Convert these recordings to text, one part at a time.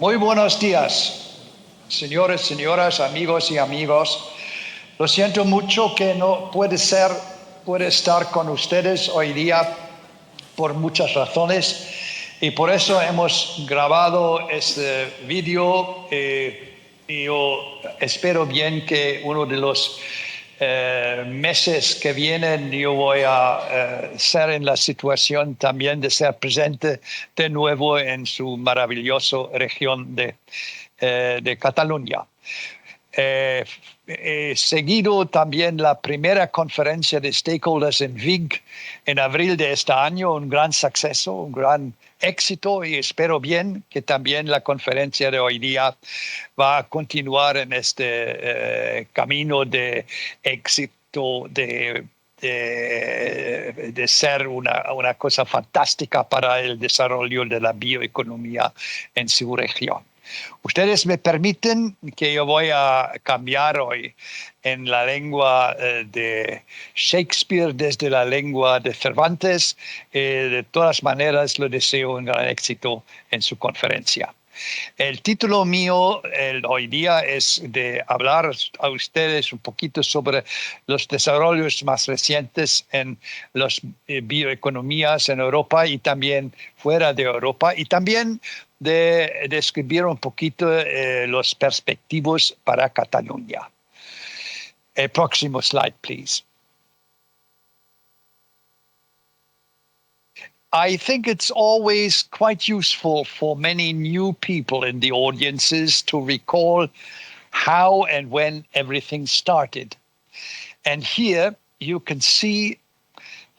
Muy buenos días, señores, señoras, amigos y amigos. Lo siento mucho que no puede estar con ustedes hoy día por muchas razones y por eso hemos grabado este vídeo. Yo espero bien que uno de los meses que vienen yo voy a ser en la situación también de ser presente de nuevo en su maravillosa región de Cataluña. He seguido también la primera conferencia de stakeholders en VIG en abril de este año, un gran suceso, un gran éxito, y espero bien que también la conferencia de hoy día va a continuar en este camino de éxito, de ser una cosa fantástica para el desarrollo de la bioeconomía en su región. Ustedes me permiten que yo voy a cambiar hoy en la lengua de Shakespeare desde la lengua de Cervantes. De todas maneras, le deseo un gran éxito en su conferencia. El título mío hoy día es de hablar a ustedes un poquito sobre los desarrollos más recientes en las bioeconomías en Europa y también fuera de Europa, y también de describir un poquito los perspectivos para Cataluña. El próximo slide, please. I think it's always quite useful for many new people in the audiences to recall how and when everything started. And here you can see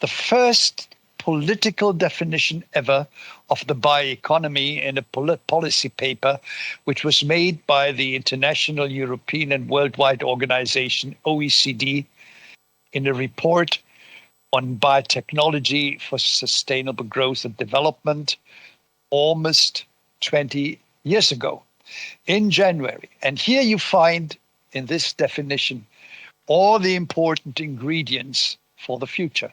the first political definition ever of the bioeconomy in a policy paper, which was made by the International European and Worldwide Organization, OECD, in a report on biotechnology for sustainable growth and development almost 20 years ago in January. And here you find in this definition all the important ingredients for the future.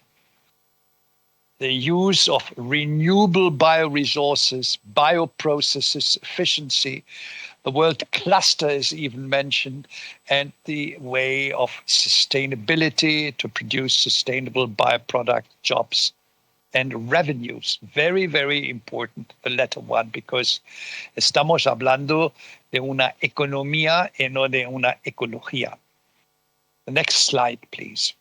The use of renewable bioresources, bioprocesses, efficiency, the world cluster is even mentioned, and the way of sustainability to produce sustainable byproduct jobs and revenues. Very, very important, the latter one, because estamos hablando de una economía y no de una ecología. The next slide, please.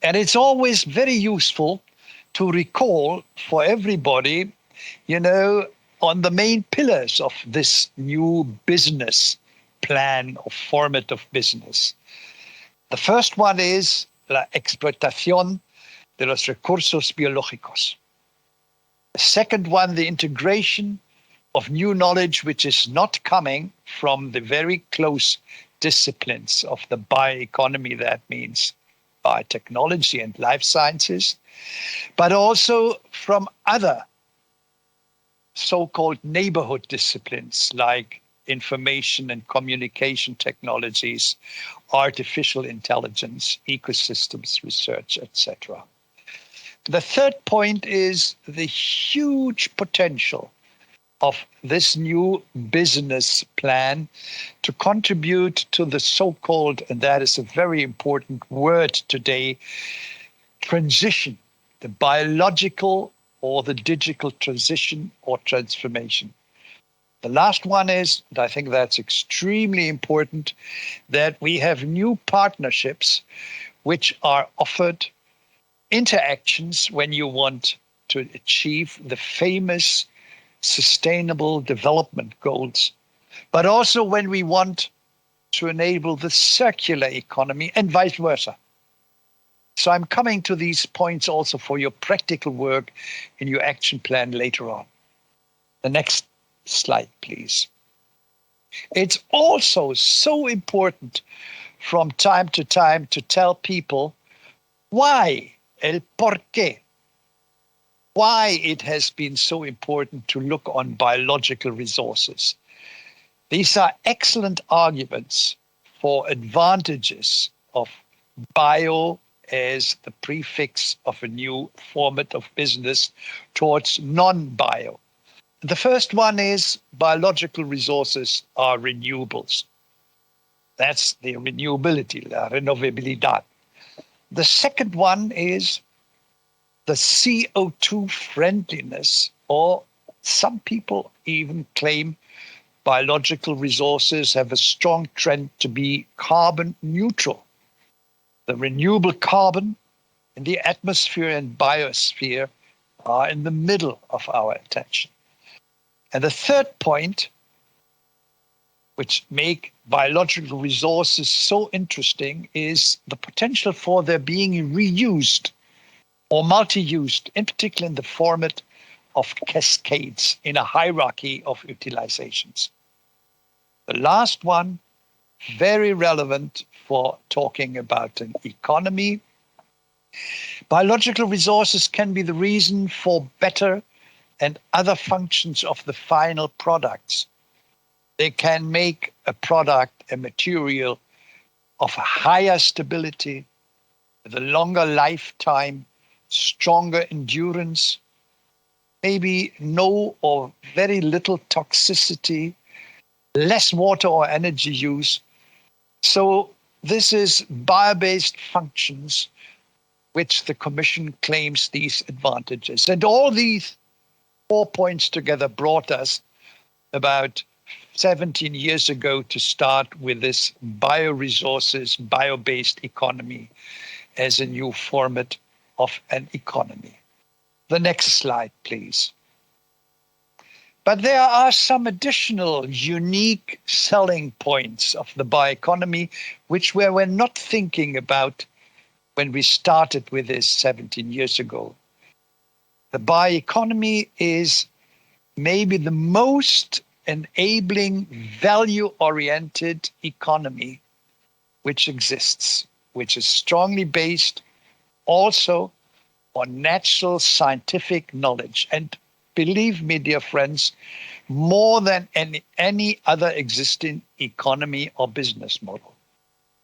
And it's always very useful to recall for everybody, on the main pillars of this new business plan or format of business. The first one is la explotación de los recursos biológicos. The second one, the integration of new knowledge, which is not coming from the very close disciplines of the bioeconomy. That means biotechnology and life sciences, but also from other so-called neighborhood disciplines like information and communication technologies, artificial intelligence, ecosystems research, etc. The third point is the huge potential of this new business plan to contribute to the so-called, and that is a very important word today, transition, the biological or the digital transition or transformation. The last one is, and I think that's extremely important, that we have new partnerships which are offered, interactions when you want to achieve the famous Sustainable Development Goals, but also when we want to enable the circular economy and vice versa. So I'm coming to these points also for your practical work in your action plan later on. The next slide, please. It's also so important from time to time to tell people why, el por qué, why it has been so important to look on biological resources. These are excellent arguments for advantages of bio as the prefix of a new format of business towards non-bio. The first one is biological resources are renewables. That's the renewability, la renovabilidad. The second one is the CO2 friendliness, or some people even claim biological resources have a strong trend to be carbon neutral. The renewable carbon in the atmosphere and biosphere are in the middle of our attention. And the third point, which make biological resources so interesting, is the potential for their being reused or multi-used, in particular in the format of cascades in a hierarchy of utilizations. The last one, very relevant for talking about an economy. Biological resources can be the reason for better and other functions of the final products. They can make a product, a material of higher stability, with a longer lifetime, stronger endurance, maybe no or very little toxicity, less water or energy use. So this is bio-based functions which the Commission claims these advantages. And all these 4 points together brought us about 17 years ago to start with this bioresources, bio-based economy as a new format of an economy. The next slide, please. But there are some additional unique selling points of the bioeconomy which we were not thinking about when we started with this 17 years ago. The bioeconomy is maybe the most enabling, value-oriented economy which exists, which is strongly based also on natural scientific knowledge. And believe me, dear friends, more than any other existing economy or business model.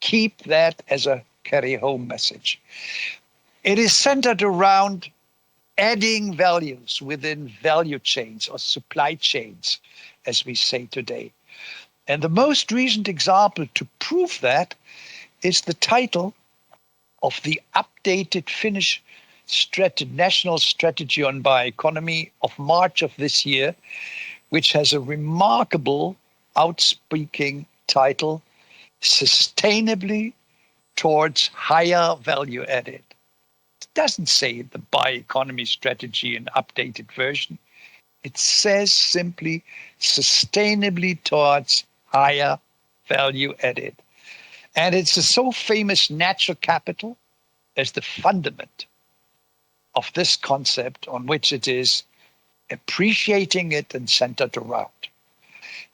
Keep that as a carry-home message. It is centered around adding values within value chains or supply chains, as we say today. And the most recent example to prove that is the title of the updated Finnish National Strategy on Bioeconomy of March of this year, which has a remarkable outspeaking title, Sustainably Towards Higher Value Added. It doesn't say the bioeconomy strategy in updated version. It says simply sustainably towards higher value added. And it's a so famous natural capital as the fundament of this concept on which it is appreciating it and centered around.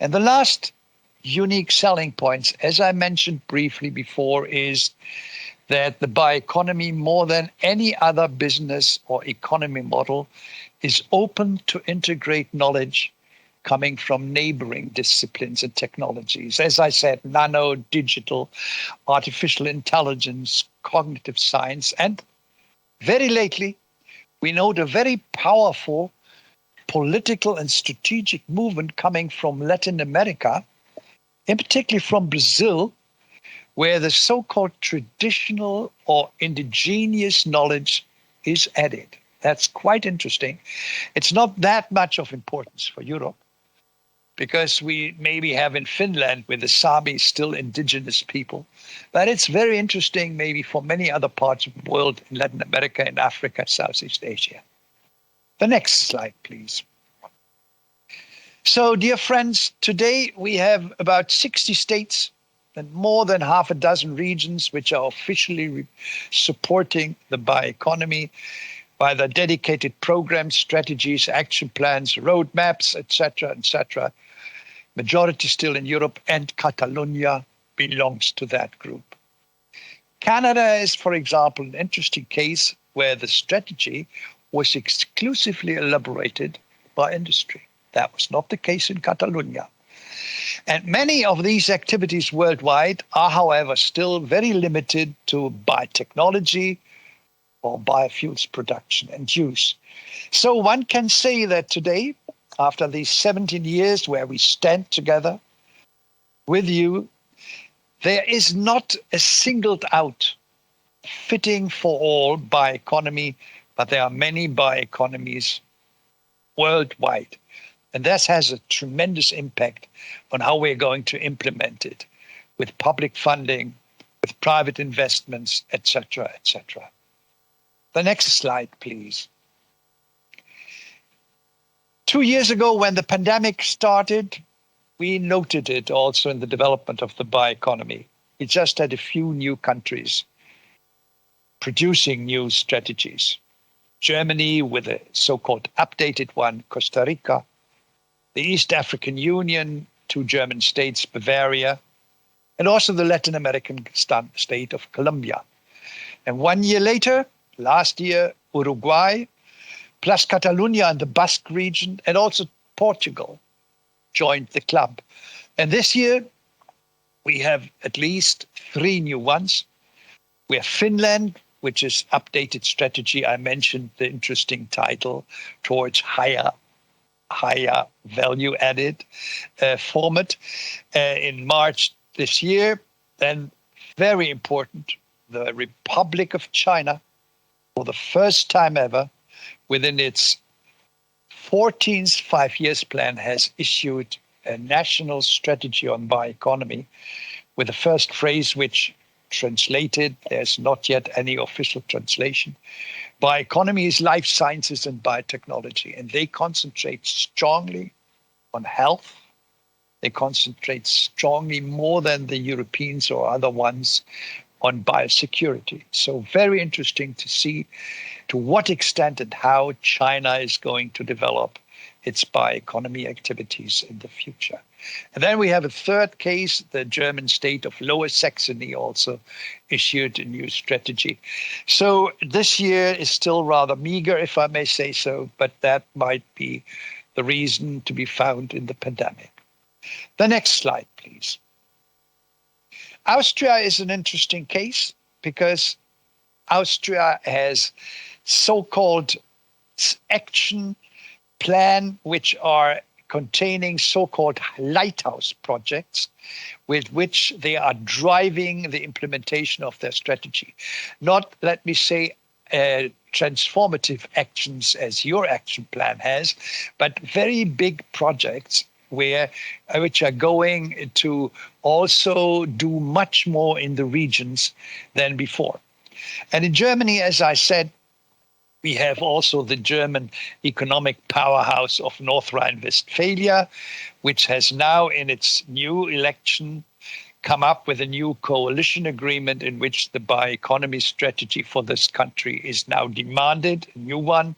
And the last unique selling points, as I mentioned briefly before, is that the bioeconomy, more than any other business or economy model, is open to integrate knowledge coming from neighboring disciplines and technologies. As I said, nano, digital, artificial intelligence, cognitive science, and very lately, we note a very powerful political and strategic movement coming from Latin America, in particular from Brazil, where the so-called traditional or indigenous knowledge is added. That's quite interesting. It's not that much of importance for Europe, because we maybe have in Finland with the Sami still indigenous people. But it's very interesting maybe for many other parts of the world, in Latin America, in Africa, Southeast Asia. The next slide, please. So, dear friends, today we have about 60 states and more than half a dozen regions which are officially supporting the bioeconomy by the dedicated programs, strategies, action plans, roadmaps, etc., etc. Majority still in Europe, and Catalonia belongs to that group. Canada is, for example, an interesting case where the strategy was exclusively elaborated by industry. That was not the case in Catalonia. And many of these activities worldwide are, however, still very limited to biotechnology or biofuels production and use. So one can say that today after these 17 years where we stand together with you, there is not a singled out fitting for all bioeconomy, but there are many bioeconomies worldwide. And this has a tremendous impact on how we're going to implement it with public funding, with private investments, etc., etc. The next slide, please. 2 years ago, when the pandemic started, we noted it also in the development of the bioeconomy. We just had a few new countries producing new strategies. Germany with a so-called updated one, Costa Rica, the East African Union, 2 German states, Bavaria, and also the Latin American state of Colombia. And 1 year later, last year, Uruguay, plus Catalonia and the Basque region, and also Portugal joined the club. And this year, we have at least 3 new ones. We have Finland, which is updated strategy. I mentioned the interesting title, towards higher value added format in March this year. Then very important, the Republic of China, for the first time ever, within its 14th 5 years plan, has issued a national strategy on bioeconomy with the first phrase which translated, there's not yet any official translation. Bioeconomy is life sciences and biotechnology, and they concentrate strongly on health. They concentrate strongly, more than the Europeans or other ones, on biosecurity. So very interesting to see to what extent and how China is going to develop its bioeconomy activities in the future. And then we have a third case. The German state of Lower Saxony also issued a new strategy. So this year is still rather meager, if I may say so, but that might be the reason to be found in the pandemic. The next slide, please. Austria is an interesting case because Austria has so-called action plan, which are containing so-called lighthouse projects with which they are driving the implementation of their strategy. Not, let me say, transformative actions as your action plan has, but very big projects which are going to also do much more in the regions than before. And in Germany, as I said, we have also the German economic powerhouse of North Rhine-Westphalia, which has now in its new election come up with a new coalition agreement in which the bioeconomy strategy for this country is now demanded, a new one,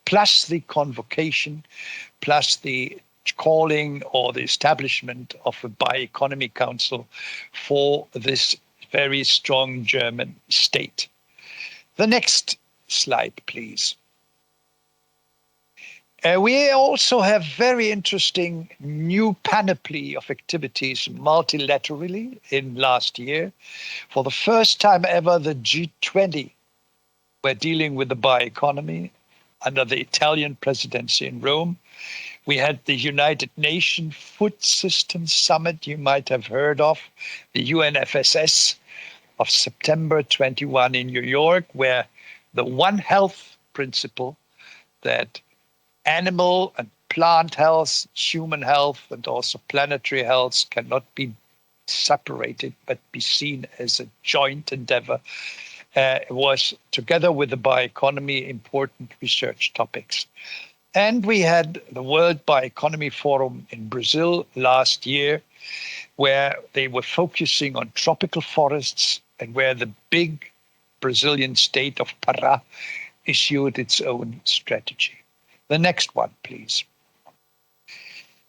plus the convocation, plus the calling or the establishment of a bioeconomy council for this very strong German state. The next slide, please. We also have very interesting new panoply of activities multilaterally in last year. For the first time ever, the G20 were dealing with the bioeconomy under the Italian presidency in Rome. We had the United Nations Food Systems Summit, you might have heard of, the UNFSS of September 21 in New York, where the One Health principle that animal and plant health, human health, and also planetary health cannot be separated, but be seen as a joint endeavor, was, together with the bioeconomy, important research topics. And we had the World Bioeconomy Forum in Brazil last year, where they were focusing on tropical forests and where the big Brazilian state of Pará issued its own strategy. The next one, please.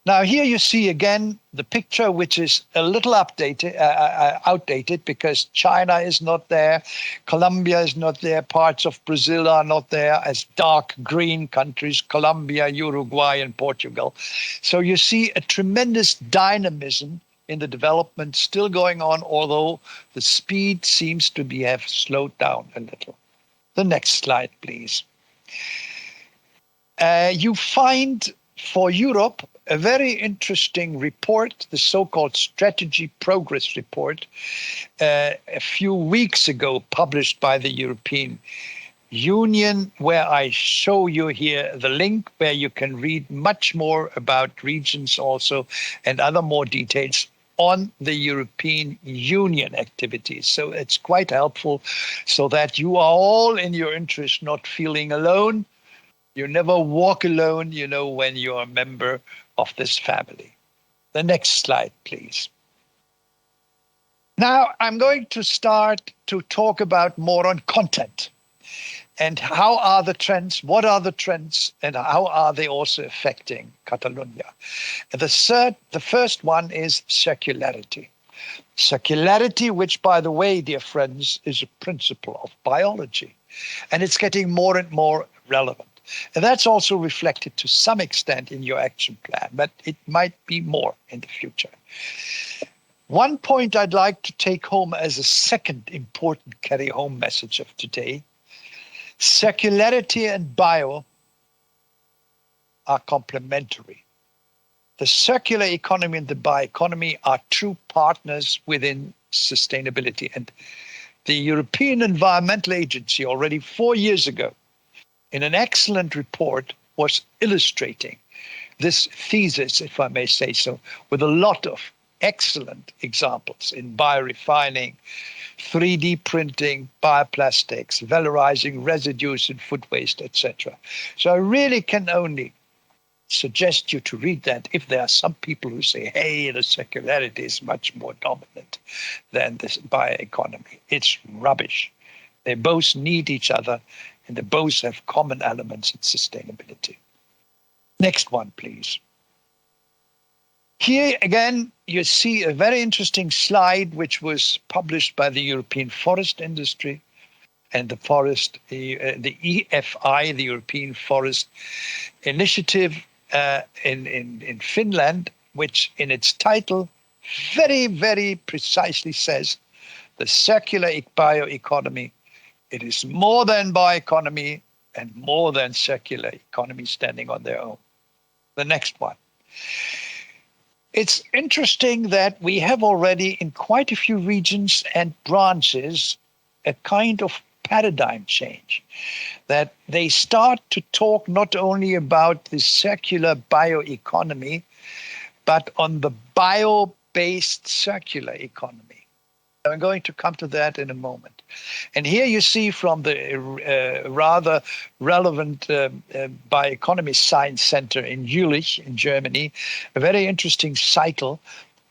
Now here you see again the picture, which is a little outdated because China is not there, Colombia is not there, parts of Brazil are not there as dark green countries, Colombia, Uruguay, and Portugal. So you see a tremendous dynamism in the development still going on, although the speed seems to have slowed down a little. The next slide, please. You find for Europe, a very interesting report, the so-called Strategy Progress Report, a few weeks ago published by the European Union, where I show you here the link where you can read much more about regions also and other more details on the European Union activities. So it's quite helpful so that you are all in your interest, not feeling alone. You never walk alone, when you're a member of this family. The next slide, please. Now I'm going to start to talk about more on content. And how are the trends? What are the trends? And how are they also affecting Catalonia? And the first one is circularity. Circularity, which, by the way, dear friends, is a principle of biology. And it's getting more and more relevant. And that's also reflected to some extent in your action plan, but it might be more in the future. One point I'd like to take home as a second important carry-home message of today: circularity and bio are complementary. The circular economy and the bioeconomy are true partners within sustainability. And the European Environmental Agency already 4 years ago, in an excellent report, was illustrating this thesis, if I may say so, with a lot of excellent examples in biorefining, 3D printing, bioplastics, valorizing residues in food waste, etc. So I really can only suggest you to read that if there are some people who say, hey, the circularity is much more dominant than this bioeconomy. It's rubbish. They both need each other, and they both have common elements in sustainability. Next one, please. Here again, you see a very interesting slide which was published by the European Forest Industry and the EFI, the European Forest Initiative in Finland, which in its title very, very precisely says the circular bioeconomy, it is more than bioeconomy and more than circular economy standing on their own. The next one. It's interesting that we have already in quite a few regions and branches a kind of paradigm change, that they start to talk not only about the circular bioeconomy, but on the bio-based circular economy. I'm going to come to that in a moment. And here you see from the rather relevant Bioeconomy Science Center in Jülich in Germany, a very interesting cycle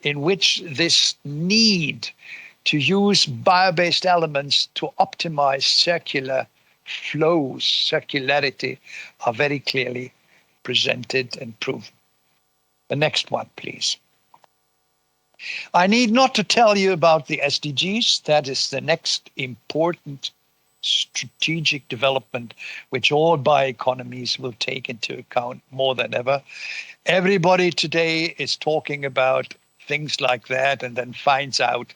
in which this need to use bio-based elements to optimize circular flows, circularity, are very clearly presented and proven. The next one, please. I need not to tell you about the SDGs. That is the next important strategic development which all bioeconomies will take into account more than ever. Everybody today is talking about things like that and then finds out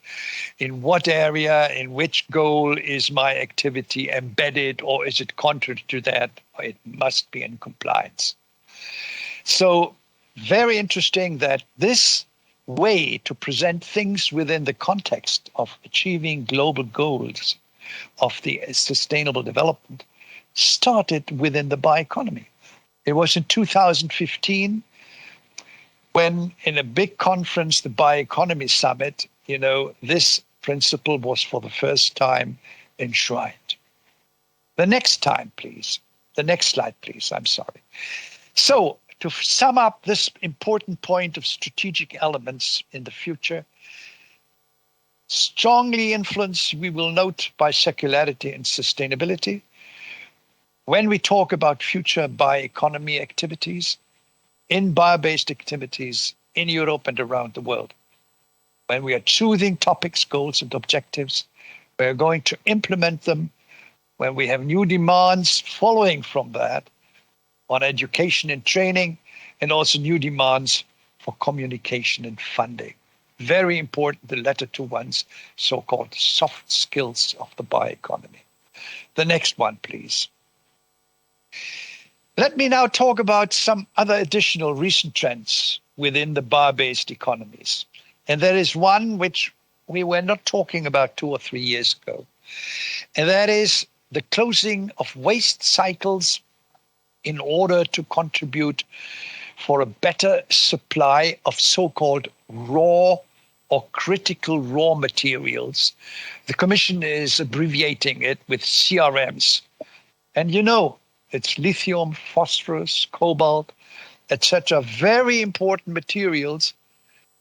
in what area, in which goal is my activity embedded, or is it contrary to that, or it must be in compliance. So very interesting that this way to present things within the context of achieving global goals of the sustainable development started within the bioeconomy. It was in 2015 when in a big conference, the Bioeconomy Summit, this principle was for the first time enshrined. The next time, please. The next slide, please. I'm sorry. So to sum up this important point of strategic elements in the future, strongly influenced, we will note, by circularity and sustainability. When we talk about future bioeconomy activities, in bio-based activities in Europe and around the world, when we are choosing topics, goals, and objectives, we are going to implement them when we have new demands following from that on education and training, and also new demands for communication and funding. Very important, the latter two ones, so-called soft skills of the bioeconomy. The next one, please. Let me now talk about some other additional recent trends within the bio-based economies. And there is one which we were not talking about 2 or 3 years ago. And that is the closing of waste cycles in order to contribute for a better supply of so-called raw or critical raw materials. The Commission is abbreviating it with CRMs. And you know, it's lithium, phosphorus, cobalt, etc. Very important materials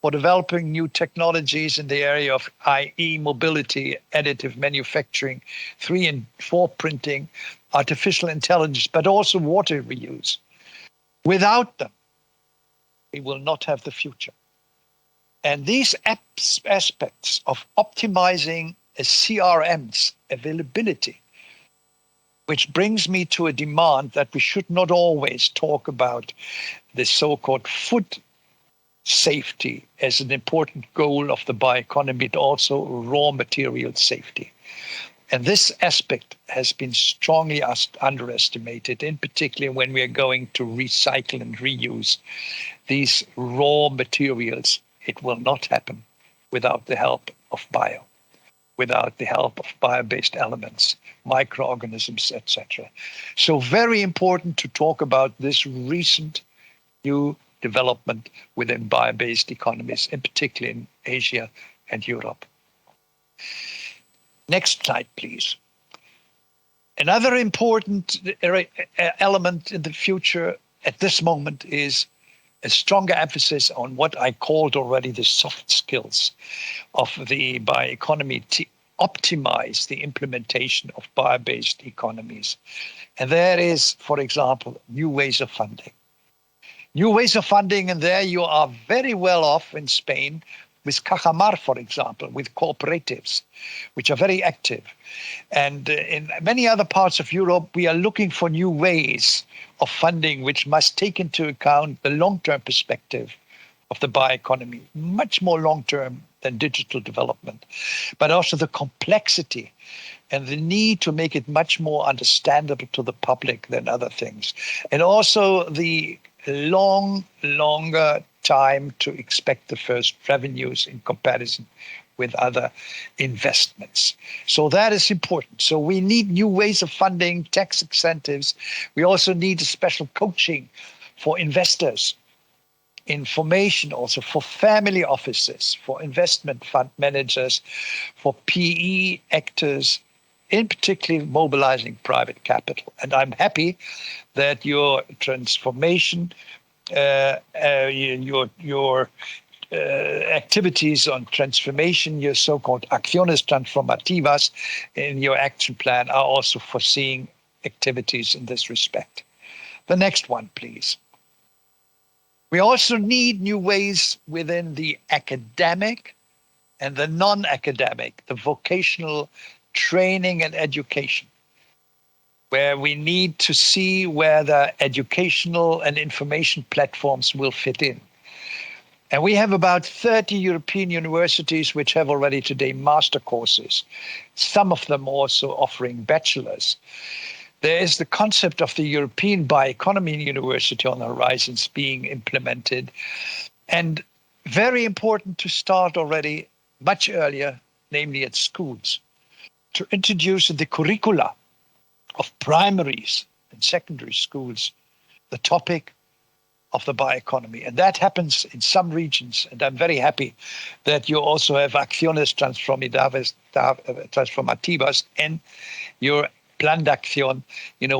for developing new technologies in the area of i.e. mobility, additive manufacturing, 3 and 4 printing, artificial intelligence, but also water reuse. Without them, we will not have the future. And these aspects of optimizing a CRM's availability, which brings me to a demand that we should not always talk about the so-called food safety as an important goal of the bioeconomy, but also raw material safety. And this aspect has been strongly underestimated, in particular when we are going to recycle and reuse these raw materials. It will not happen without the help of bio, without the help of bio-based elements, microorganisms, etc. So very important to talk about this recent new development within bio-based economies, in particular in Asia and Europe. Next slide, please. Another important element in the future at this moment is a stronger emphasis on what I called already the soft skills of the bioeconomy to optimize the implementation of bio-based economies. And there is, for example, new ways of funding. New ways of funding, and there you are very well off in Spain with Cajamar, for example, with cooperatives, which are very active. And in many other parts of Europe, we are looking for new ways of funding, which must take into account the long-term perspective of the bioeconomy, much more long-term than digital development, but also the complexity and the need to make it much more understandable to the public than other things. And also the longer time to expect the first revenues in comparison with other investments. So that is important. So we need new ways of funding, tax incentives. We also need a special coaching for investors, information also for family offices, for investment fund managers, for PE actors, in particular mobilizing private capital. And I'm happy that your transformation, your activities on transformation, your so-called acciones transformativas in your action plan are also foreseeing activities in this respect. The next one, please. We also need new ways within the academic and the non-academic, the vocational training and education, where we need to see where the educational and information platforms will fit in. And we have about 30 European universities which have already today master courses, some of them also offering bachelors. There is the concept of the European Bioeconomy University on the horizons being implemented. And very important to start already much earlier, namely at schools, to introduce in the curricula of primaries and secondary schools the topic of the bioeconomy. And that happens in some regions. And I'm very happy that you also have acciones transformativas and your plan de acción,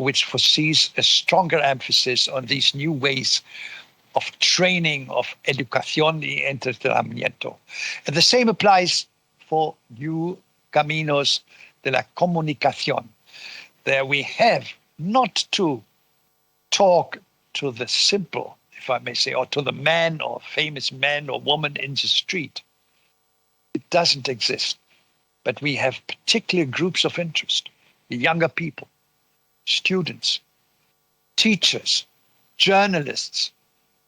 which foresees a stronger emphasis on these new ways of training, of educación y entrenamiento. And the same applies for new caminos de la comunicación. There we have not to talk to the simple, if I may say, or to the man or famous man or woman in the street. It doesn't exist. But we have particular groups of interest, the younger people, students, teachers, journalists,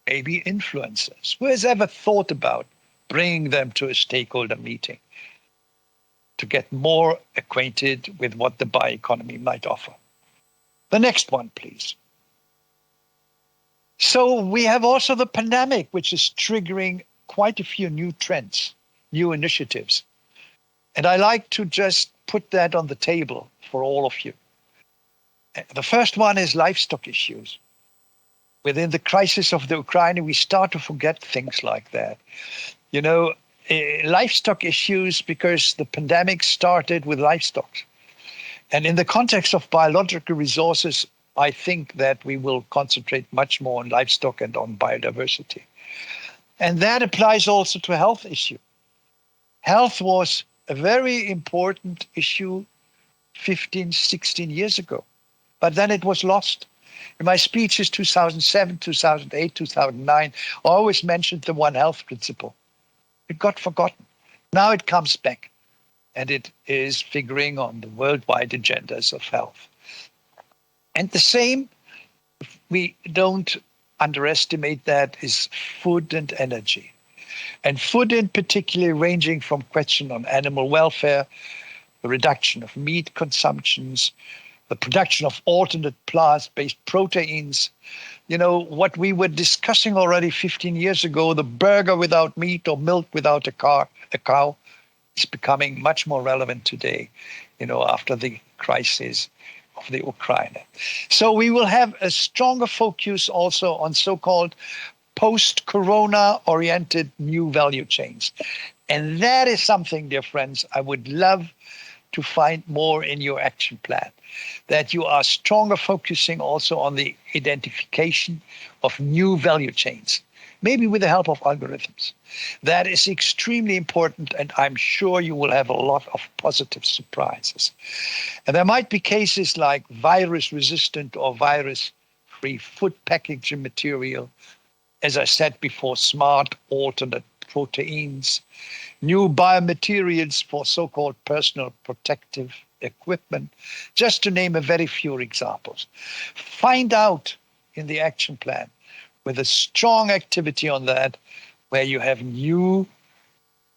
maybe influencers. Who has ever thought about bringing them to a stakeholder meeting to get more acquainted with what the bioeconomy might offer? The next one, please. So we have also the pandemic, which is triggering quite a few new trends, new initiatives. And I like to just put that on the table for all of you. The first one is livestock issues. Within the crisis of the Ukraine, we start to forget things like that. You know, livestock issues, because the pandemic started with livestock. And in the context of biological resources, I think that we will concentrate much more on livestock and on biodiversity. And that applies also to health issue. Health was a very important issue 15, 16 years ago, but then it was lost. In my speeches 2007, 2008, 2009, I always mentioned the One Health principle. It got forgotten. Now it comes back, and it is figuring on the worldwide agendas of health. And the same, we don't underestimate that, is food and energy. And food in particular, ranging from question on animal welfare, the reduction of meat consumptions, the production of alternate plant-based proteins. You know, what we were discussing already 15 years ago, the burger without meat or milk without a cow, is becoming much more relevant today, you know, after the crisis of the Ukraine. So we will have a stronger focus also on so-called post-corona oriented new value chains. And that is something, dear friends, I would love to find more in your action plan, that you are stronger focusing also on the identification of new value chains, maybe with the help of algorithms. That is extremely important, and I'm sure you will have a lot of positive surprises. And there might be cases like virus-resistant or virus-free food packaging material, as I said before, smart alternate proteins, new biomaterials for so-called personal protective equipment, just to name a very few examples. Find out in the action plan with a strong activity on that, where you have new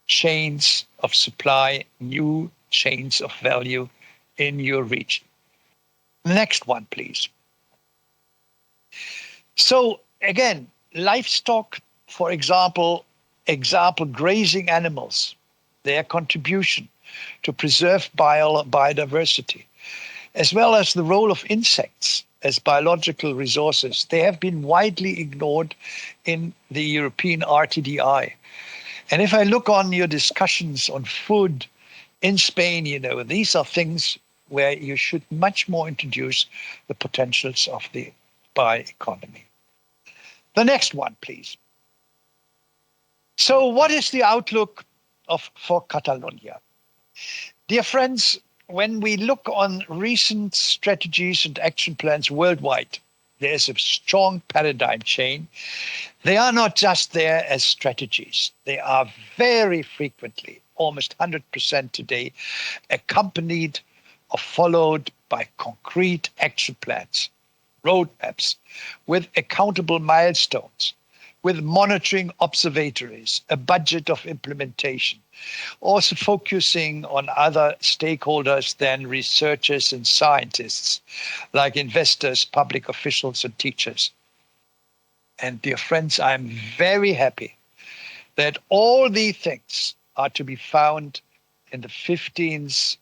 chains of supply, new chains of value in your region. Next one, please. So again, livestock, for example, grazing animals, their contribution to preserve biodiversity, as well as the role of insects as biological resources. They have been widely ignored in the European RTDI. And if I look on your discussions on food in Spain, you know, these are things where you should much more introduce the potentials of the bioeconomy. The next one, please. So what is the outlook for Catalonia? Dear friends, when we look on recent strategies and action plans worldwide, there's a strong paradigm change. They are not just there as strategies. They are very frequently, almost 100% today, accompanied or followed by concrete action plans, roadmaps, with accountable milestones, with monitoring observatories, a budget of implementation, also focusing on other stakeholders than researchers and scientists, like investors, public officials, and teachers. And dear friends, I'm very happy that all these things are to be found in the 15th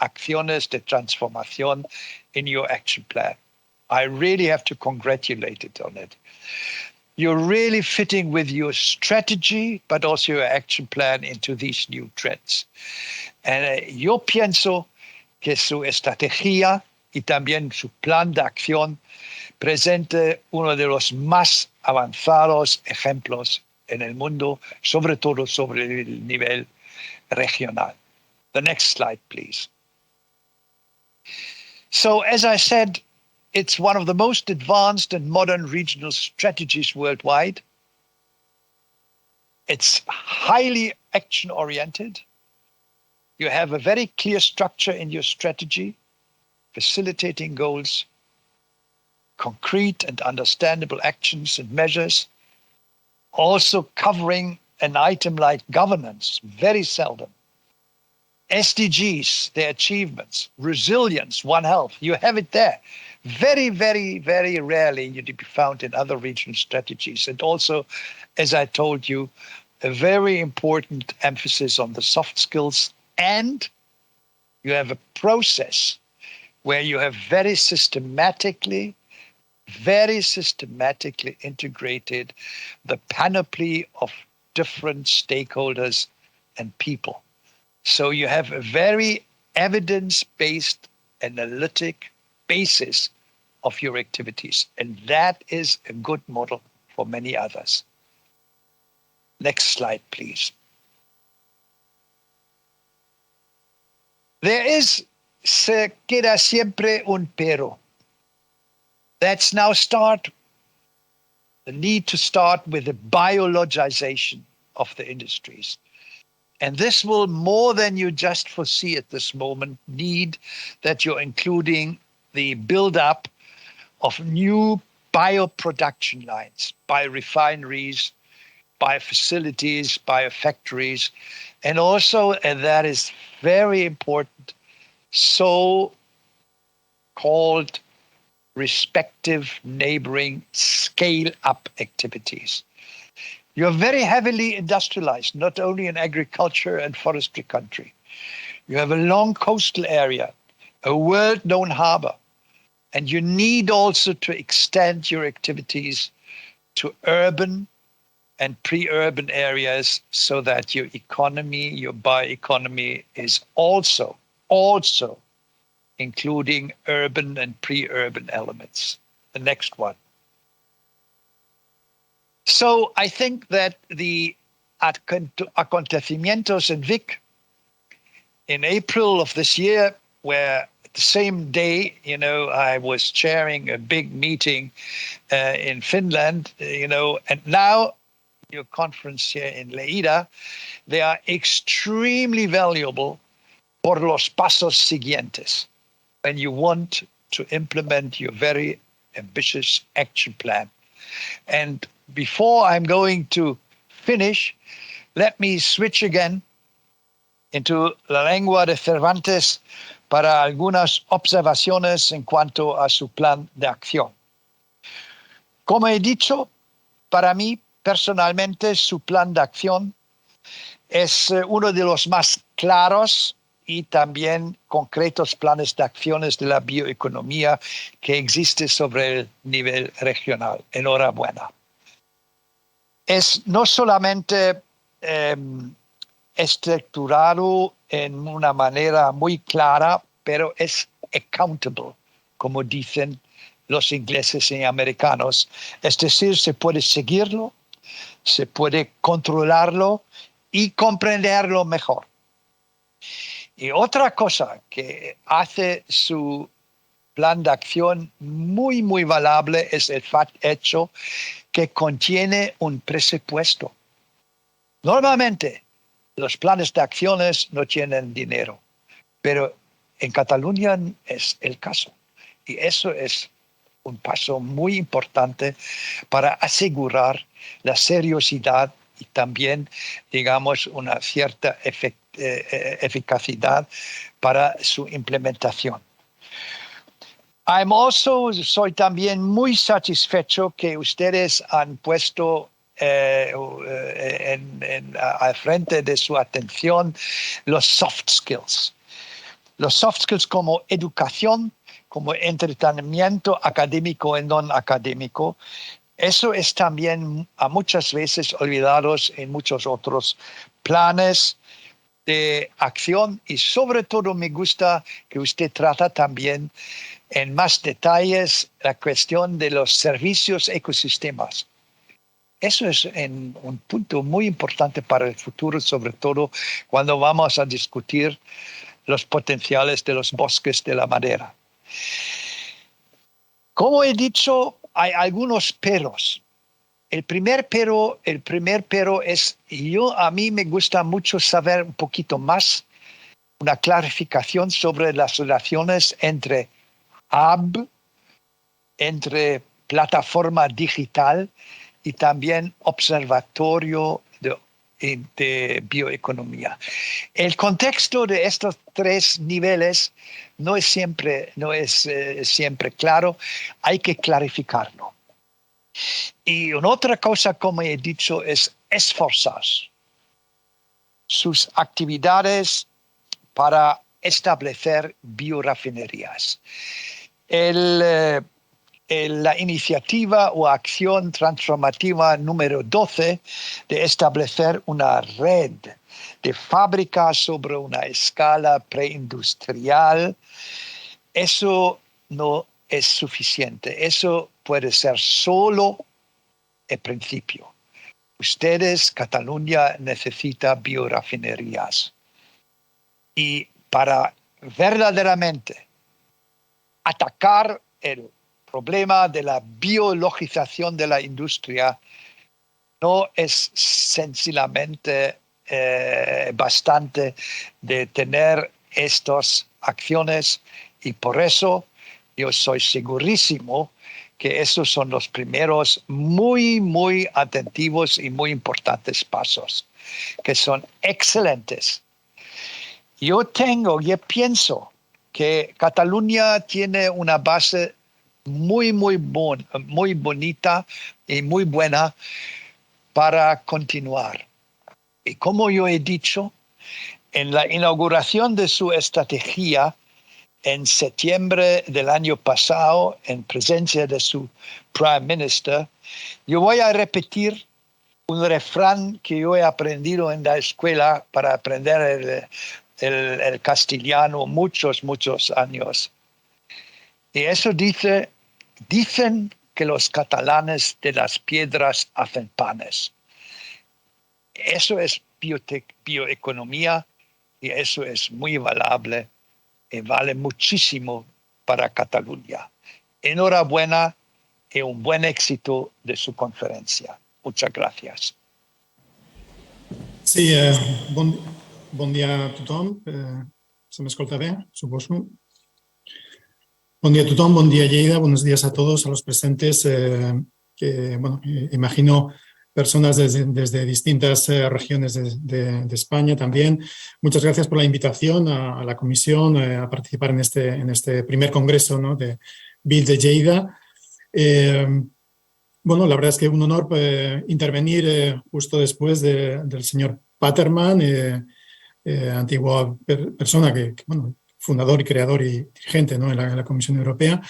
Acciones de Transformación in your action plan. I really have to congratulate it on it. You're really fitting with your strategy, but also your action plan into these new trends. And yo pienso que su estrategia y también su plan de acción presente uno de los más avanzados ejemplos en el mundo, sobre todo sobre el nivel regional. The next slide, please. So, as I said, it's one of the most advanced and modern regional strategies worldwide. It's highly action-oriented. You have a very clear structure in your strategy, facilitating goals, concrete and understandable actions and measures, also covering an item like governance, very seldom. SDGs, their achievements, resilience, One Health, you have it there. Very, very, very rarely to be found in other regional strategies. And also, as I told you, a very important emphasis on the soft skills, and you have a process where you have very systematically integrated the panoply of different stakeholders and people. So you have a very evidence-based, analytic basis of your activities. And that is a good model for many others. Next slide, please. Se queda siempre un pero. Let's now start, the need to start with the biologization of the industries. And this will, more than you just foresee at this moment, need that you're including the build-up of new bioproduction lines, biorefineries, biofacilities, biofactories, and also, and that is very important, so-called respective neighboring scale-up activities. You're very heavily industrialized, not only in agriculture and forestry country. You have a long coastal area, a world-known harbor, and you need also to extend your activities to urban and pre-urban areas so that your economy, your bioeconomy is also including urban and pre-urban elements. The next one. So I think that the acontecimientos in Vik in April of this year, where the same day, I was chairing a big meeting in Finland, and now your conference here in Lleida, they are extremely valuable por los pasos siguientes when you want to implement your very ambitious action plan. And before I'm going to finish, let me switch again into la lengua de Cervantes para algunas observaciones en cuanto a su plan de acción. Como he dicho, para mí personalmente su plan de acción es uno de los más claros y también concretos planes de acciones de la bioeconomía que existe sobre el nivel regional. Enhorabuena. Es no solamente estructurado en una manera muy clara, pero es accountable, como dicen los ingleses y americanos. Es decir, se puede seguirlo, se puede controlarlo y comprenderlo mejor. Y otra cosa que hace su plan de acción muy, muy valable es el hecho que contiene un presupuesto. Normalmente, los planes de acciones no tienen dinero, pero en Cataluña es el caso. Y eso es un paso muy importante para asegurar la seriosidad y también, digamos, una cierta eficacidad para su implementación. Soy también muy satisfecho que ustedes han puesto al frente de su atención los soft skills. Los soft skills como educación, como entretenimiento académico y no académico. Eso es también a muchas veces olvidados en muchos otros planes de acción, y sobre todo me gusta que usted trata también en más detalles la cuestión de los servicios ecosistemas. Eso es un punto muy importante para el futuro, sobre todo cuando vamos a discutir los potenciales de los bosques de la madera. Como he dicho, hay algunos peros. El primer pero es, a mí me gusta mucho saber un poquito más, una clarificación sobre las relaciones entre hub, entre plataforma digital y también observatorio de de bioeconomía. El contexto de estos tres niveles no es siempre claro, hay que clarificarlo. Y una otra cosa, como he dicho, es esforzar sus actividades para establecer biorefinerías. La iniciativa o acción transformativa número 12 de establecer una red de fábricas sobre una escala preindustrial, eso no es suficiente. Eso puede ser solo el principio. Ustedes, Cataluña, necesita biorefinerías. Y para verdaderamente atacar el problema de la biologización de la industria, no es sencillamente bastante de tener estas acciones, y por eso yo soy segurísimo que esos son los primeros muy atentivos y muy importantes pasos, que son excelentes. Yo pienso que Cataluña tiene una base muy bonita y muy buena para continuar. Y como yo he dicho, en la inauguración de su estrategia en septiembre del año pasado, en presencia de su Prime Minister, yo voy a repetir un refrán que yo he aprendido en la escuela para aprender el castellano muchos años. Y eso dicen que los catalanes de las piedras hacen panes. Eso es bioeconomía, y eso es muy valable y vale muchísimo para Cataluña. Enhorabuena y un buen éxito de su conferencia. Muchas gracias. Sí, bon dia a tothom. Se m'escolta bé, suposo. Bon dia a tothom, bon dia Lleida, buenos días a todos, a los presentes, imagino personas desde distintas regiones de España también. Muchas gracias por la invitación a la comisión a participar en este primer congreso, ¿no?, de BIT de Lleida. La verdad es que un honor intervenir justo después del señor Paterman, antigua persona fundador y creador y dirigente, ¿no?, en la Comisión Europea.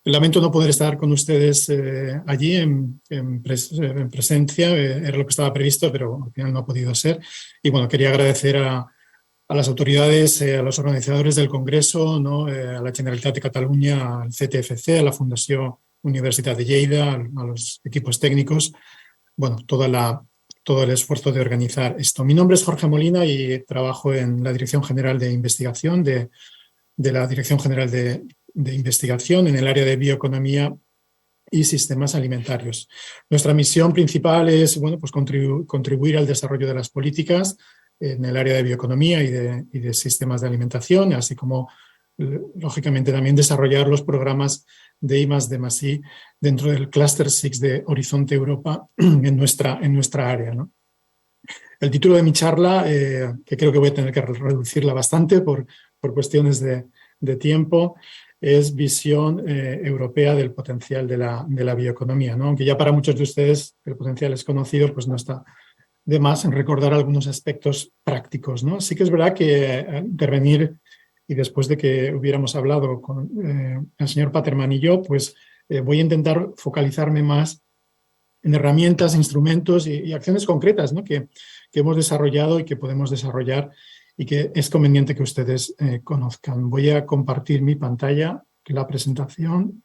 Lamento no poder estar con ustedes allí en presencia, era lo que estaba previsto, pero al final no ha podido ser. Y bueno, quería agradecer a las autoridades, a los organizadores del Congreso, ¿no?, a la Generalitat de Cataluña, al CTFC, a la Fundació Universitat de Lleida, a los equipos técnicos, todo el esfuerzo de organizar esto. Mi nombre es Jorge Molina y trabajo en la Dirección General de Investigación de la Dirección General de Investigación en el área de Bioeconomía y Sistemas Alimentarios. Nuestra misión principal es contribuir al desarrollo de las políticas en el área de bioeconomía y de sistemas de alimentación, así como, lógicamente, también desarrollar los programas de I+D+I dentro del Cluster 6 de Horizonte Europa en nuestra área, ¿no? El título de mi charla, que creo que voy a tener que reducirla bastante por cuestiones de tiempo, es Visión Europea del potencial de la bioeconomía, ¿no? Aunque ya para muchos de ustedes el potencial es conocido, pues no está de más en recordar algunos aspectos prácticos, ¿no? Sí que es verdad que intervenir, y después de que hubiéramos hablado con el señor Paterman y yo, pues voy a intentar focalizarme más en herramientas, instrumentos y acciones concretas, ¿no?, que hemos desarrollado y que podemos desarrollar y que es conveniente que ustedes conozcan. Voy a compartir mi pantalla, la presentación.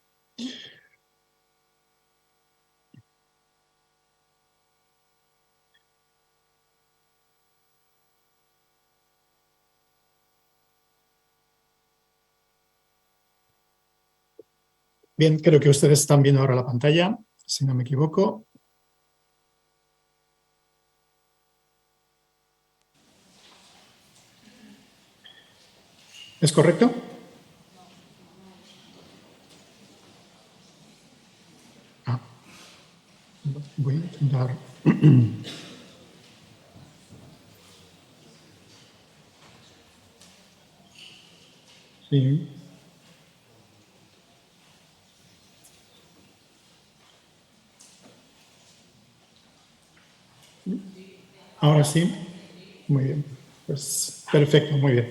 Bien, creo que ustedes están viendo ahora la pantalla, si no me equivoco. ¿Es correcto? Voy a intentar. Sí. Ahora sí. Muy bien. Pues perfecto, muy bien.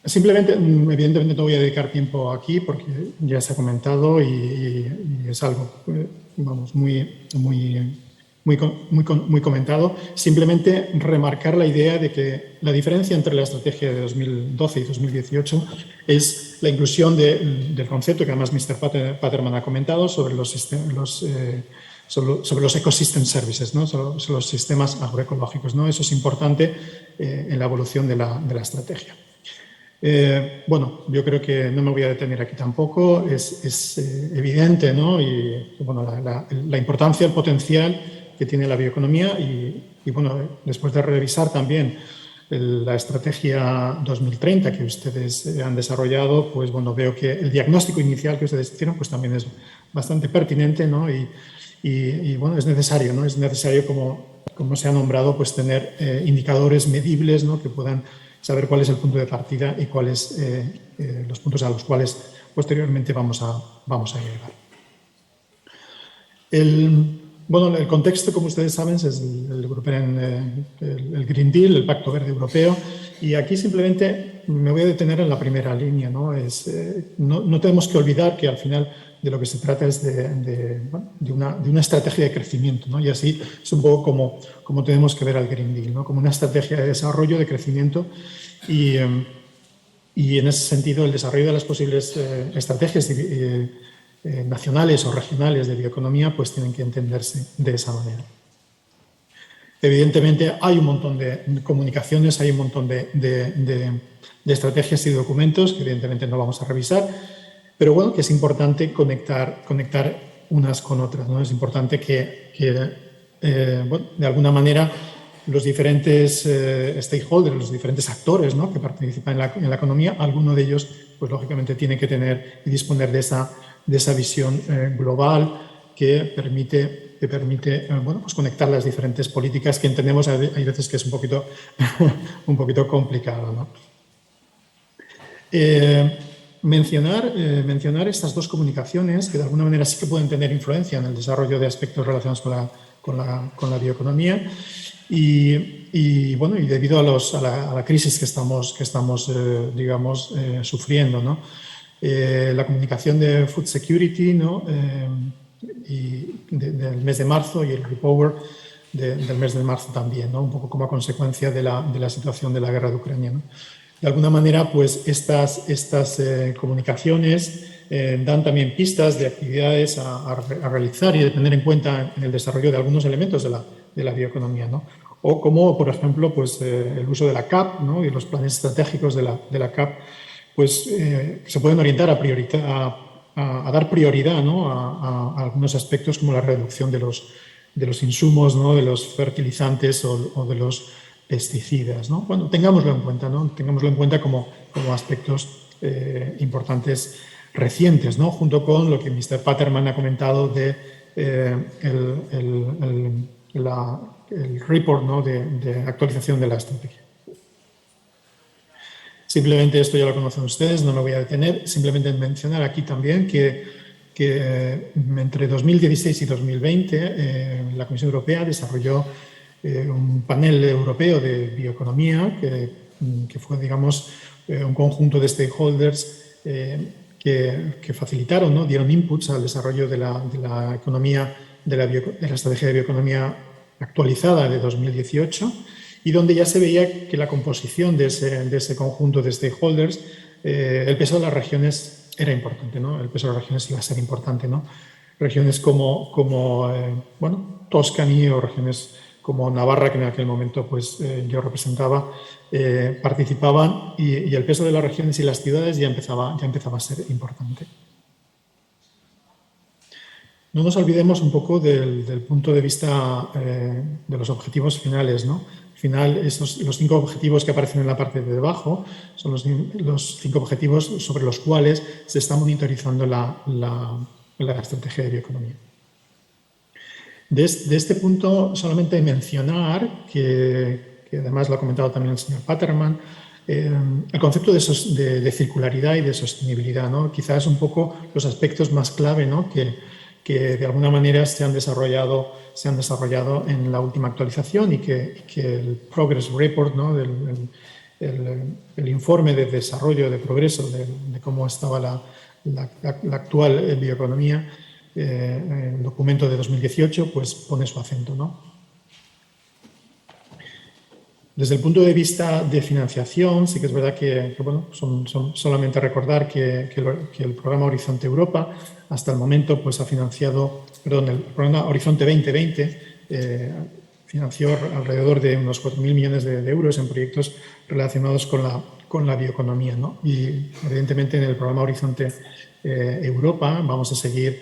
Simplemente, evidentemente no voy a dedicar tiempo aquí porque ya se ha comentado y es algo, vamos, muy comentado. Simplemente remarcar la idea de que la diferencia entre la estrategia de 2012 y 2018 es la inclusión del concepto que además Mr. Paterman ha comentado sobre sobre los ecosystem services, ¿no? Sobre los sistemas agroecológicos, ¿no? Eso es importante en la evolución de la estrategia. Bueno, yo creo que no me voy a detener aquí tampoco. Es evidente, ¿no? Y bueno, la importancia, el potencial que tiene la bioeconomía y bueno, después de revisar también la estrategia 2030 que ustedes han desarrollado, pues bueno, veo que el diagnóstico inicial que ustedes hicieron pues también es bastante pertinente, ¿no? Y bueno, es necesario, ¿no? Es necesario, como se ha nombrado, pues tener indicadores medibles, ¿no? Que puedan saber cuál es el punto de partida y cuáles los puntos a los cuales posteriormente vamos a llegar. Bueno, el contexto, como ustedes saben, es el Green Deal, el Pacto Verde Europeo, y aquí simplemente me voy a detener en la primera línea. No tenemos que olvidar que al final de lo que se trata es de una estrategia de crecimiento, ¿no? Y así es un poco como tenemos que ver al Green Deal, ¿no? Como una estrategia de desarrollo, de crecimiento y en ese sentido el desarrollo de las posibles estrategias nacionales o regionales de bioeconomía pues tienen que entenderse de esa manera. Evidentemente hay un montón de comunicaciones, hay un montón de estrategias y documentos que evidentemente no vamos a revisar, pero bueno, que es importante conectar unas con otras, ¿no? Es importante que bueno, de alguna manera los diferentes stakeholders, los diferentes actores, ¿no? Que participan en la economía, alguno de ellos pues lógicamente tiene que tener y disponer de esa visión global que permite bueno, pues conectar las diferentes políticas que entendemos hay veces que es un poquito complicado, ¿no? Mencionar estas dos comunicaciones que de alguna manera sí que pueden tener influencia en el desarrollo de aspectos relacionados con la bioeconomía y debido a la crisis que estamos digamos, sufriendo, ¿no? La comunicación de Food Security, ¿no? Del mes de marzo y el Repower del mes de marzo también, ¿no? Un poco como consecuencia de la situación de la guerra de Ucrania, ¿no? De alguna manera, pues estas comunicaciones dan también pistas de actividades a realizar y de tener en cuenta en el desarrollo de algunos elementos de la bioeconomía, ¿no? O como, por ejemplo, pues, el uso de la CAP, ¿no? Y los planes estratégicos de la CAP pues, se pueden orientar a dar prioridad, ¿no? a algunos aspectos como la reducción de los insumos, ¿no? De los fertilizantes o de los pesticidas, ¿no? Bueno, tengámoslo en cuenta, ¿no? Tengámoslo en cuenta como aspectos importantes recientes, ¿no? Junto con lo que Mr. Paterman ha comentado de el report, ¿no? de actualización de la estrategia. Simplemente esto ya lo conocen ustedes, no me voy a detener. Simplemente mencionar aquí también que entre 2016 y 2020 la Comisión Europea desarrolló un panel europeo de bioeconomía que fue, digamos, un conjunto de stakeholders que facilitaron, ¿no? Dieron inputs al desarrollo de la economía, de la estrategia de bioeconomía actualizada de 2018 y donde ya se veía que la composición de ese conjunto de stakeholders, el peso de las regiones era importante, ¿no? El peso de las regiones iba a ser importante, ¿no? Regiones como bueno, Toscany o regiones como Navarra, que en aquel momento pues, yo representaba, participaban y el peso de las regiones y las ciudades ya empezaba a ser importante. No nos olvidemos un poco del punto de vista de los objetivos finales, ¿no? Al final, los 5 objetivos que aparecen en la parte de debajo son los 5 objetivos sobre los cuales se está monitorizando la estrategia de bioeconomía. De este punto, solamente mencionar que además lo ha comentado también el señor Paterman, el concepto de circularidad y de sostenibilidad, ¿no? Quizás un poco los aspectos más clave, ¿no? que de alguna manera se han desarrollado en la última actualización y que el Progress Report, ¿no? el informe de desarrollo, de progreso, de cómo estaba la actual bioeconomía, el documento de 2018, pues pone su acento, ¿no? Desde el punto de vista de financiación, sí que es verdad que bueno, son solamente recordar que el programa Horizonte Europa hasta el momento pues ha financiado, el programa Horizonte 2020 financió alrededor de unos 4.000 millones de euros en proyectos relacionados con la bioeconomía, ¿no? Y evidentemente en el programa Horizonte Europa vamos a seguir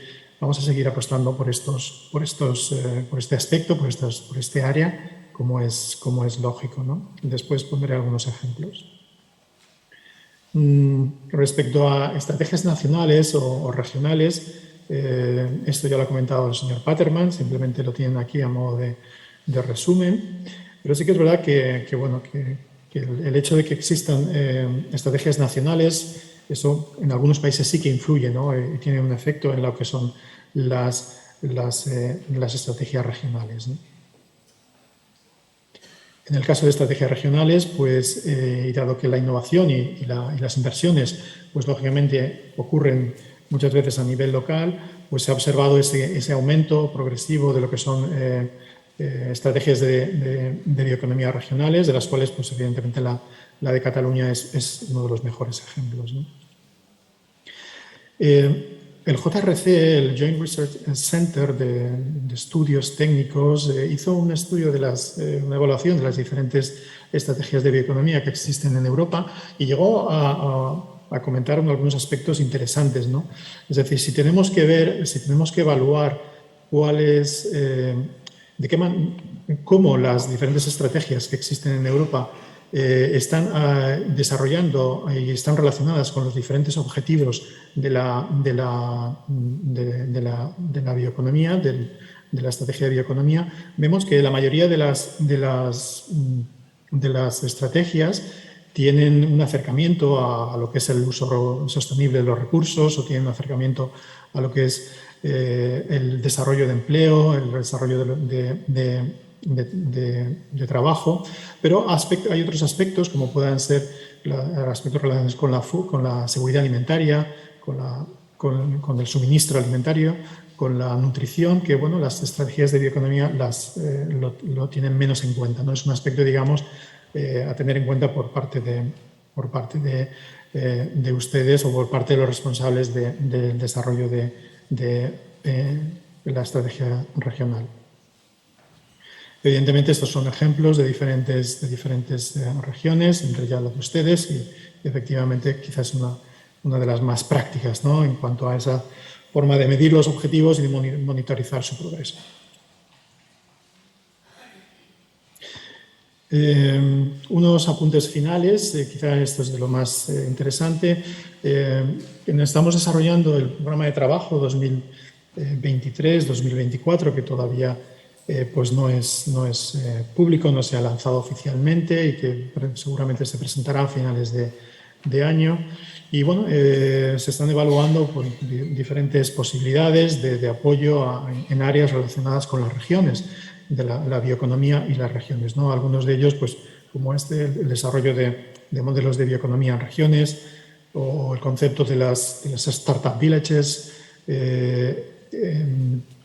apostando por este aspecto, por este área, como es lógico, ¿no? Después pondré algunos ejemplos. Respecto a estrategias nacionales o regionales, esto ya lo ha comentado el señor Paterman, simplemente lo tienen aquí a modo de resumen, pero sí que es verdad que el hecho de que existan estrategias nacionales, eso en algunos países sí que influye, ¿no? Y tiene un efecto en lo que son las estrategias regionales, ¿no? En el caso de estrategias regionales, pues, y dado que la innovación y las inversiones, pues lógicamente ocurren muchas veces a nivel local, pues se ha observado ese aumento progresivo de lo que son estrategias de bioeconomía regionales, de las cuales, pues evidentemente la de Cataluña es uno de los mejores ejemplos, ¿no? El JRC, el Joint Research Center de estudios técnicos, hizo un estudio una evaluación de las diferentes estrategias de bioeconomía que existen en Europa y llegó a comentar algunos aspectos interesantes, ¿no? Es decir, si tenemos que evaluar cómo las diferentes estrategias que existen en Europa están desarrollando y están relacionadas con los diferentes objetivos de la bioeconomía, de la estrategia de bioeconomía, vemos que la mayoría de las estrategias tienen un acercamiento a lo que es el uso sostenible de los recursos, o tienen un acercamiento a lo que es el desarrollo de empleo, el desarrollo de trabajo, pero hay otros aspectos como puedan ser aspectos relacionados con la seguridad alimentaria, con el suministro alimentario, con la nutrición, que bueno, las estrategias de bioeconomía lo tienen menos en cuenta, ¿no? Es un aspecto, digamos, a tener en cuenta por parte de ustedes o por parte de los responsables del desarrollo de la estrategia regional. Evidentemente, estos son ejemplos de diferentes regiones, entre ya las de ustedes, y efectivamente quizás una de las más prácticas, ¿no? En cuanto a esa forma de medir los objetivos y de monitorizar su progreso. Unos apuntes finales, quizá esto es de lo más interesante. Estamos desarrollando el programa de trabajo 2023-2024, que todavía pues no es público, no se ha lanzado oficialmente y que seguramente se presentará a finales de año. Y bueno, se están evaluando diferentes posibilidades de apoyo en áreas relacionadas con las regiones, de la bioeconomía y las regiones, ¿no? Algunos de ellos, pues como el desarrollo de modelos de bioeconomía en regiones, o el concepto de las startup villages,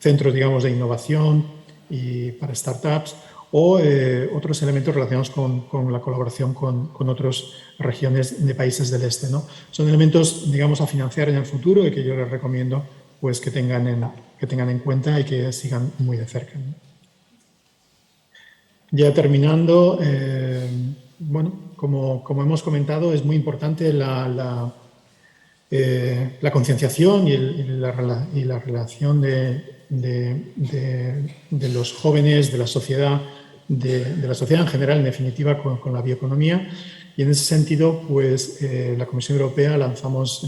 centros, digamos, de innovación y para startups, o otros elementos relacionados con la colaboración con otras regiones de países del este, ¿no? Son elementos, digamos, a financiar en el futuro y que yo les recomiendo pues, que tengan en cuenta y que sigan muy de cerca, ¿no? Ya terminando, bueno, como hemos comentado, es muy importante la concienciación y la relación de los jóvenes, de la sociedad en general, en definitiva, con la bioeconomía. Y en ese sentido, pues la Comisión Europea lanzamos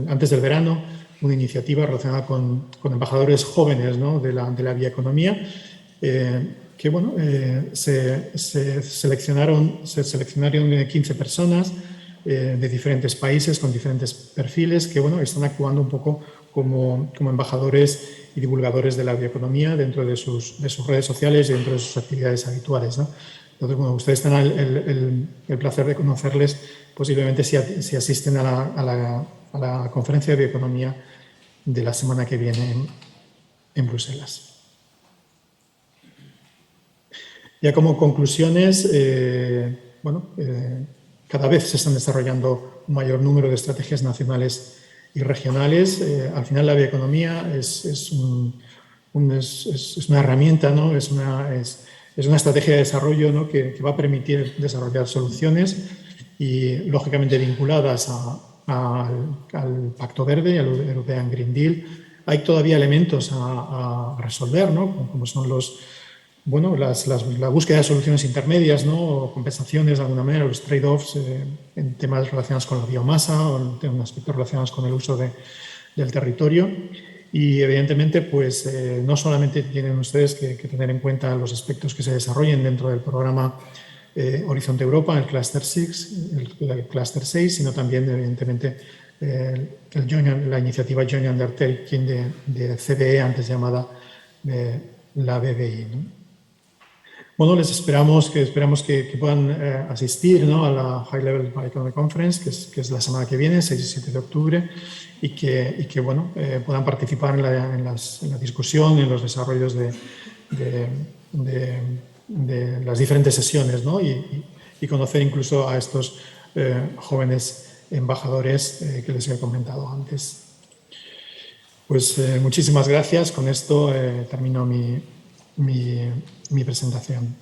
antes del verano una iniciativa relacionada con embajadores jóvenes, ¿no? de la bioeconomía. que bueno, se seleccionaron 15 personas de diferentes países con diferentes perfiles que bueno, están actuando un poco como embajadores y divulgadores de la bioeconomía dentro de sus redes sociales y dentro de sus actividades habituales, ¿no? Entonces, bueno, ustedes tendrán el placer de conocerles posiblemente si asisten a la conferencia de bioeconomía de la semana que viene en Bruselas. Ya como conclusiones, cada vez se están desarrollando un mayor número de estrategias nacionales y regionales. Al final la bioeconomía es una herramienta, ¿no? es una estrategia de desarrollo, ¿no? que va a permitir desarrollar soluciones y lógicamente vinculadas al Pacto Verde, al European Green Deal. Hay todavía elementos a resolver, ¿no? Como son la búsqueda de soluciones intermedias, ¿no? Compensaciones de alguna manera, los trade-offs en temas relacionados con la biomasa o en aspectos relacionados con el uso del territorio. Y evidentemente, pues no solamente tienen ustedes que tener en cuenta los aspectos que se desarrollen dentro del programa Horizonte Europa, el Cluster 6, sino también, evidentemente, la iniciativa Joint Undertaking de CBE, antes llamada la BBI, ¿no? Bueno, esperamos que puedan asistir, ¿no? a la High Level Bioeconomy Conference, que es la semana que viene, 6 y 7 de octubre, y que bueno, puedan participar en la discusión, en los desarrollos de las diferentes sesiones, ¿no? y conocer incluso a estos jóvenes embajadores que les he comentado antes. Pues muchísimas gracias. Con esto termino mi presentación.